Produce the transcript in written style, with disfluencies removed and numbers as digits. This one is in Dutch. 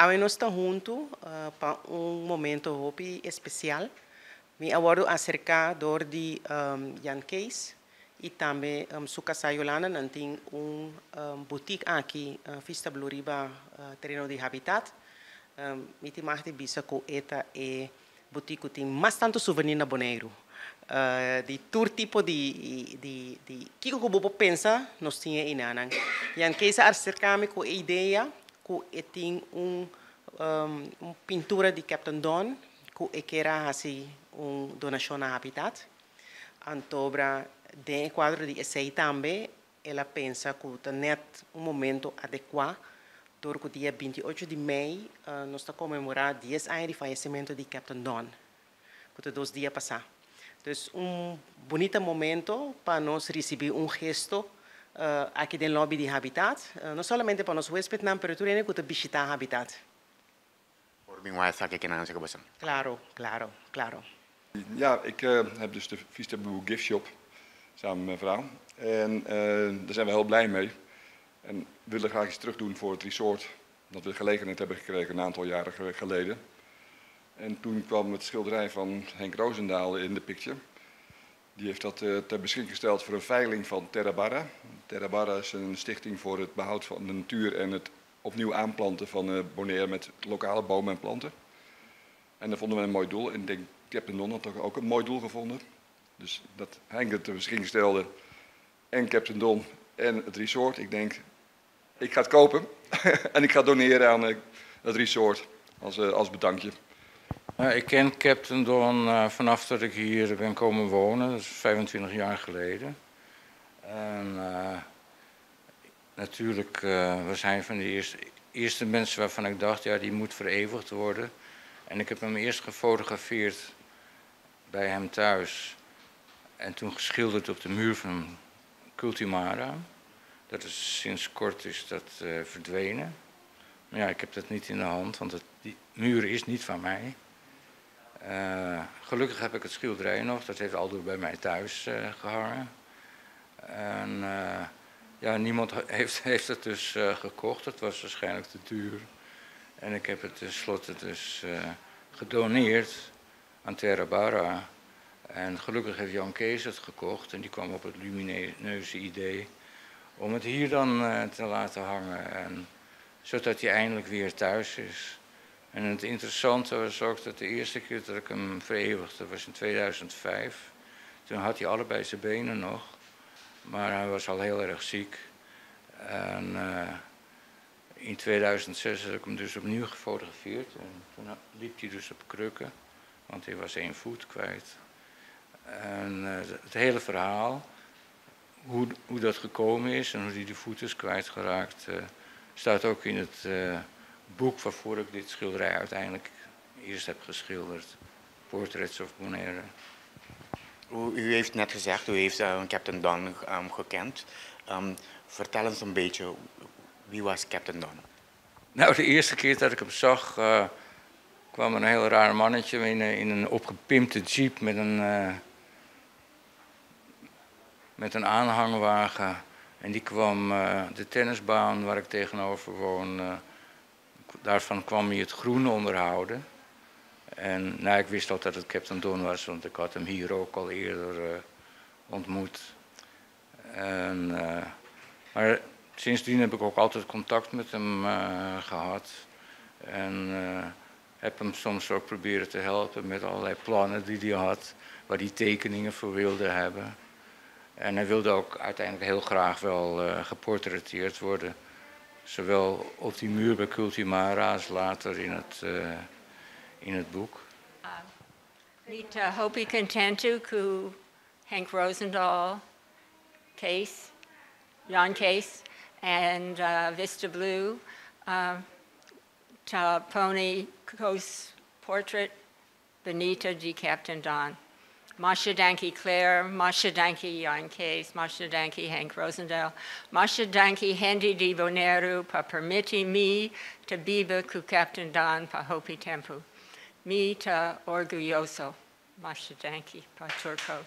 hoje nós estamos juntos para momento hopi especial. Me abordo acerca de Jan Kees e também Suca Sayolana, não tem boutique aqui, Vista Bluriba, terreno de habitat. Me tem mais de bisa com eta e boutique tem mais tanto souvenir na Bonaire. De todo tipo de que o povo pensa nós tinha em Anang. Jan Kees acerca-me com a ideia que tem pintura de Captain Don que era assim donação a Habitat. Antobra de quadro de essay também, ela pensa que net momento adequado, door o dia 28 de maio, nós estamos comemorando 10 anos de falecimento de Captain Don, que 2 dias passados. Então, bonito momento para nós receber gesto aqui no lobby de Habitat, não somente para nós huéspedes, mas também para visitar Habitat. Voor mijn wife ga ik in aanzien gebessen. Claro. Ja, ik heb dus de Vista Blue Gift Shop samen met mijn vrouw. En daar zijn we heel blij mee. En we willen graag iets terug doen voor het resort. Dat we de gelegenheid hebben gekregen een aantal jaren geleden. En toen kwam het schilderij van Henk Roosendaal in de picture. Die heeft dat ter beschikking gesteld voor een veiling van Terra Barra. Terra Barra is een stichting voor het behoud van de natuur en het opnieuw aanplanten van Bonaire met lokale bomen en planten. En dat vonden we een mooi doel. En ik denk, Captain Don had toch ook een mooi doel gevonden. Dus dat Henk het ter beschikking stelde. En Captain Don en het resort. Ik denk, ik ga het kopen. En ik ga doneren aan het resort als bedankje. Ik ken Captain Don vanaf dat ik hier ben komen wonen. Dat is 25 jaar geleden. En natuurlijk was hij van de eerste mensen waarvan ik dacht, ja, die moet vereeuwigd worden. En ik heb hem eerst gefotografeerd bij hem thuis. En toen geschilderd op de muur van Cultimara. Dat is sinds kort verdwenen. Maar ja, ik heb dat niet in de hand, want die muur is niet van mij. Gelukkig heb ik het schilderij nog, dat heeft Aldo bij mij thuis gehangen. En ja, niemand heeft het dus gekocht, het was waarschijnlijk te duur. En ik heb het tenslotte dus gedoneerd aan Terra Barra. En gelukkig heeft Jan Kees het gekocht en die kwam op het lumineuze idee om het hier dan te laten hangen. En, zodat hij eindelijk weer thuis is. En het interessante was ook dat de eerste keer dat ik hem vereeuwigde was in 2005. Toen had hij allebei zijn benen nog, maar hij was al heel erg ziek. En in 2006 heb ik hem dus opnieuw gefotografeerd. En toen liep hij dus op krukken, want hij was 1 voet kwijt. En het hele verhaal, hoe dat gekomen is en hoe hij de voet is kwijtgeraakt, staat ook in het boek waarvoor ik dit schilderij uiteindelijk eerst heb geschilderd. Portraits of Bonaire. U heeft net gezegd, u heeft Captain Don gekend. Vertel eens een beetje, wie was Captain Don? Nou, de eerste keer dat ik hem zag, kwam een heel raar mannetje in een opgepimpte jeep met een aanhangwagen. En die kwam de tennisbaan waar ik tegenover woon, daarvan kwam hij het groen onderhouden. En nou, ik wist al dat het Captain Don was, want ik had hem hier ook al eerder ontmoet. En, maar sindsdien heb ik ook altijd contact met hem gehad. En heb hem soms ook proberen te helpen met allerlei plannen die hij had, waar hij tekeningen voor wilde hebben. En hij wilde ook uiteindelijk heel graag wel geportretteerd worden. Zowel op die muur bij Cultimara als later in het boek. Nita Hopi Contentu, ku Henk Rosendaal, Kees, Jan Kees, and Vista Blue, ta Pony Coast Portrait, Benita de Captain Don. Masha Danki Claire, Masha Danki Jan Kees, Masha Danki Henk Rosendaal, Masha Danki Hendy de Bonaire, pa permitti me te biba ku Captain Don pa Hopi Tempu. Me ta orgulloso, Masha Danki pa Turcos.